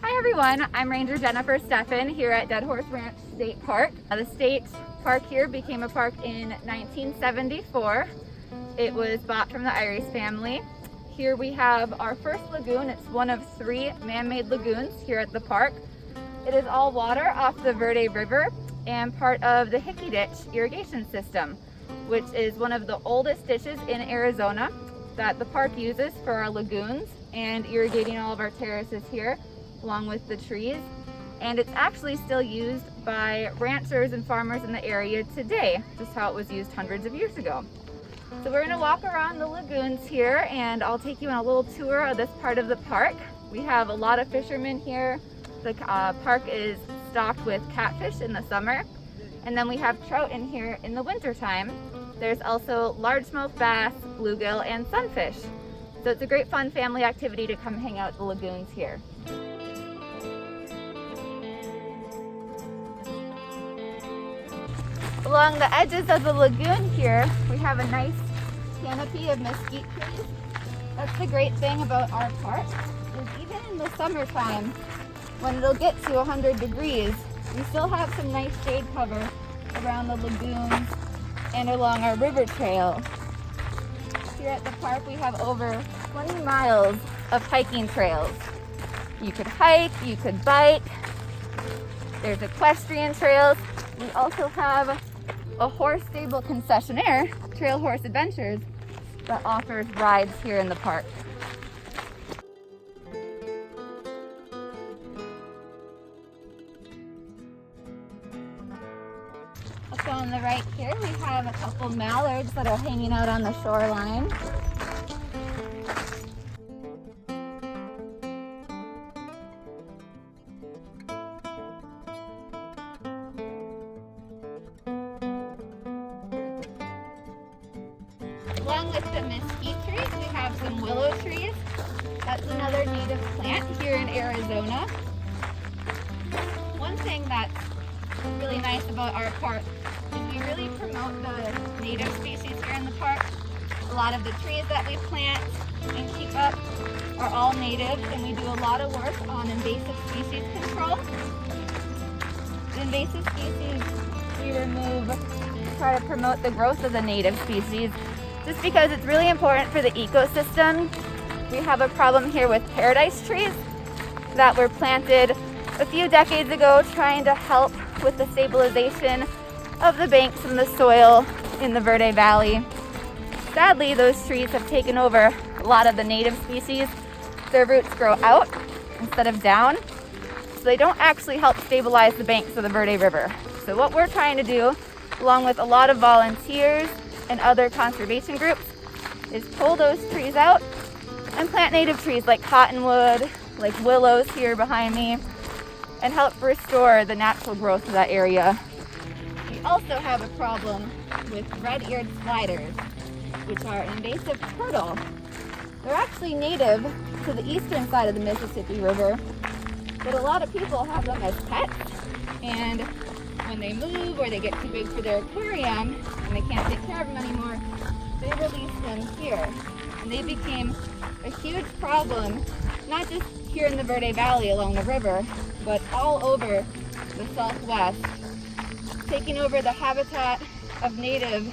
Hi everyone, I'm Ranger Jennifer Steffen here at Dead Horse Ranch State Park. The state park here became a park in 1974. It was bought from the Irish family. Here we have our first lagoon. It's one of 3 man-made lagoons here at the park. It is all water off the Verde River and part of the Hickey Ditch irrigation system, which is one of the oldest ditches in Arizona that the park uses for our lagoons and irrigating all of our terraces here, along with the trees. And it's actually still used by ranchers and farmers in the area today, just how it was used hundreds of years ago. So we're gonna walk around the lagoons here and I'll take you on a little tour of this part of the park. We have a lot of fishermen here. The park is stocked with catfish in the summer. And then we have trout in here in the winter time. There's also largemouth bass, bluegill, and sunfish. So it's a great fun family activity to come hang out at the lagoons here. Along the edges of the lagoon here, we have a nice canopy of mesquite trees. That's the great thing about our park, is even in the summertime, when it'll get to 100 degrees, we still have some nice shade cover around the lagoons and along our river trail. Here at the park, we have over 20 miles of hiking trails. You could hike, you could bike. There's equestrian trails. We also have a horse stable concessionaire, Trail Horse Adventures, that offers rides here in the park. Up on the right here, we have a couple mallards that are hanging out on the shoreline. Along with the mesquite trees, we have some willow trees. That's another native plant here in Arizona. One thing that's really nice about our park is we really promote the native species here in the park. A lot of the trees that we plant and keep up are all native, and we do a lot of work on invasive species control. The invasive species we remove to try to promote the growth of the native species, just because it's really important for the ecosystem. We have a problem here with paradise trees that were planted a few decades ago trying to help with the stabilization of the banks and the soil in the Verde Valley. Sadly, those trees have taken over a lot of the native species. Their roots grow out instead of down, so they don't actually help stabilize the banks of the Verde River. So what we're trying to do, along with a lot of volunteers and other conservation groups, is pull those trees out and plant native trees like cottonwood, like willows here behind me, and help restore the natural growth of that area. We also have a problem with red-eared sliders, which are an invasive turtle. They're actually native to the eastern side of the Mississippi River, but a lot of people have them as pets, and when they move or they get too big for their aquarium and they can't take care of them anymore, they release them here. And they became a huge problem, not just here in the Verde Valley along the river, but all over the Southwest, taking over the habitat of native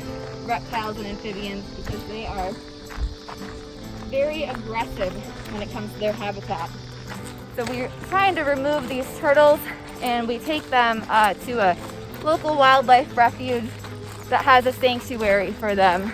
reptiles and amphibians because they are very aggressive when it comes to their habitat. So we're trying to remove these turtles, and we take them to a local wildlife refuge that has a sanctuary for them.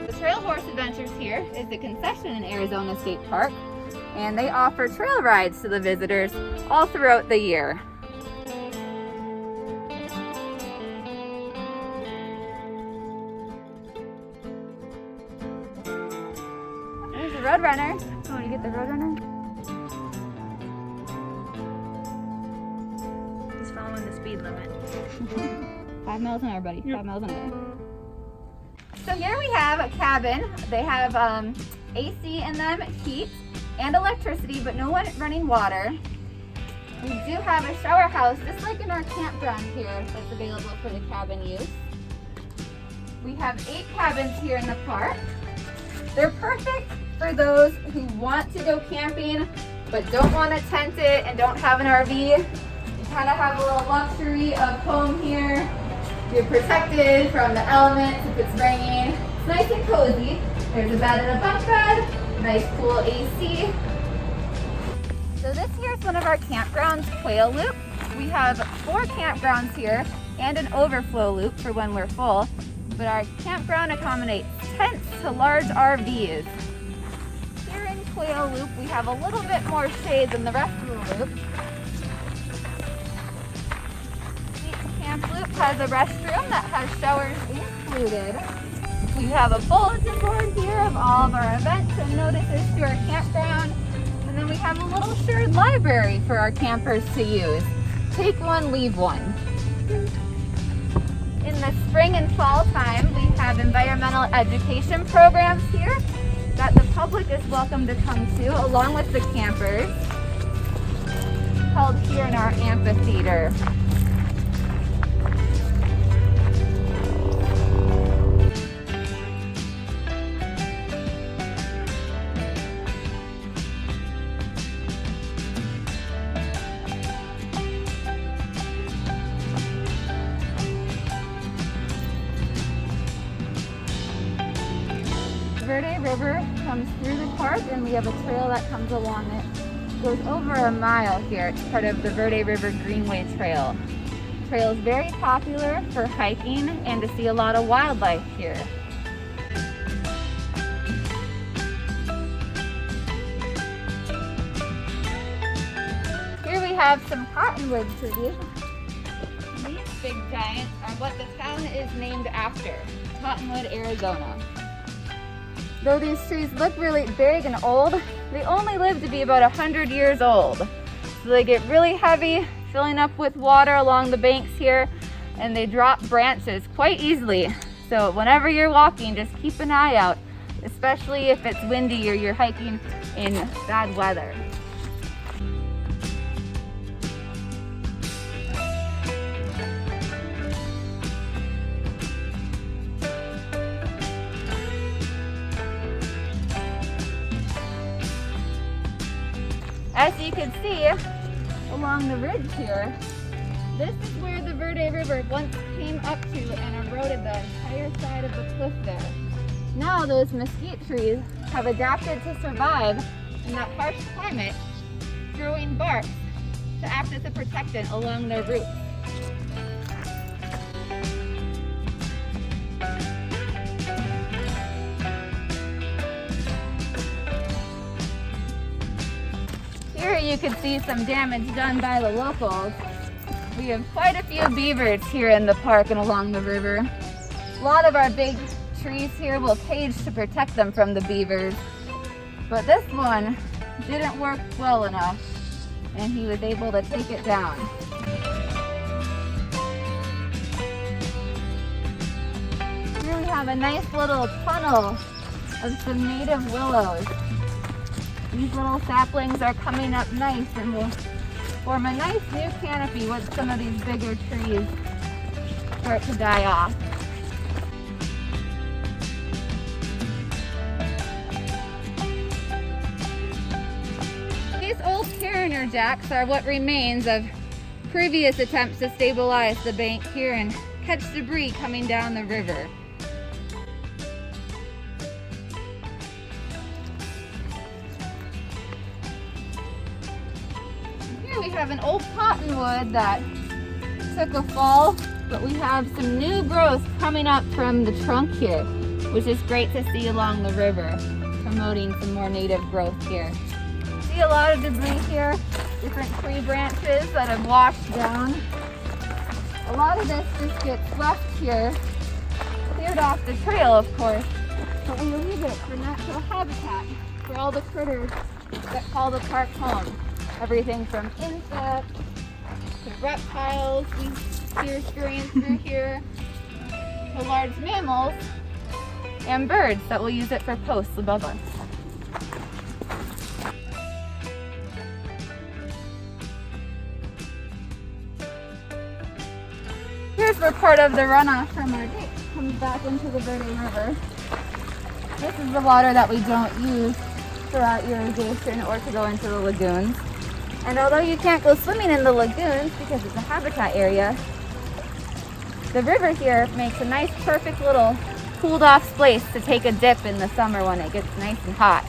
The Trail Horse Adventures here is the concession in Arizona State Park, and they offer trail rides to the visitors all throughout the year. There's a roadrunner. Oh, want to get the roadrunner? He's following the speed limit. 5 miles an hour, buddy. 5 miles an hour. So here we have a cabin. They have AC in them, heat, and electricity, but no running water. We do have a shower house, just like in our campground here, that's available for the cabin use. We have 8 cabins here in the park. They're perfect for those who want to go camping, but don't want to tent it and don't have an RV. You kind of have a little luxury of home here. You're protected from the elements if it's raining. It's nice and cozy. There's a bed and a bunk bed, nice cool AC. So this here is one of our campgrounds, Quail Loop. We have 4 campgrounds here and an overflow loop for when we're full, but our campground accommodates tents to large RVs. Here in Quail Loop, we have a little bit more shade than the rest of the loop. Camp Loop has a restroom that has showers included. We have a bulletin board here of all of our events and notices to our campground. And then we have a little shared library for our campers to use. Take one, leave one. In the spring and fall time, we have environmental education programs here that the public is welcome to come to, along with the campers, held here in our amphitheater. Verde River comes through the park, and we have a trail that comes along it. It goes over a mile here. It's part of the Verde River Greenway Trail. The trail is very popular for hiking and to see a lot of wildlife here. Here we have some cottonwood trees. These big giants are what the town is named after, Cottonwood, Arizona. Though these trees look really big and old, they only live to be about 100 years old. So they get really heavy, filling up with water along the banks here, and they drop branches quite easily. So whenever you're walking, just keep an eye out, especially if it's windy or you're hiking in bad weather. As you can see along the ridge here, this is where the Verde River once came up to and eroded the entire side of the cliff there. Now those mesquite trees have adapted to survive in that harsh climate, growing bark to act as a protectant along their roots. Here you can see some damage done by the locals. We have quite a few beavers here in the park and along the river. A lot of our big trees here will cage to protect them from the beavers, but this one didn't work well enough and he was able to take it down. Here we have a nice little tunnel of some native willows. These little saplings are coming up nice and will form a nice new canopy once some of these bigger trees start to die off. These old cariner jacks are what remains of previous attempts to stabilize the bank here and catch debris coming down the river. We have an old cottonwood that took a fall, but we have some new growth coming up from the trunk here, which is great to see along the river, promoting some more native growth here. See a lot of debris here, different tree branches that have washed down. A lot of this just gets left here, cleared off the trail of course, but we leave it for natural habitat for all the critters that call the park home. Everything from insects to reptiles we see scurrying through here, to large mammals and birds that will use it for posts above us. Here's where part of the runoff from our ditch comes back into the Verde River. This is the water that we don't use for our irrigation or to go into the lagoons. And although you can't go swimming in the lagoons because it's a habitat area, the river here makes a nice, perfect little cooled off place to take a dip in the summer when it gets nice and hot.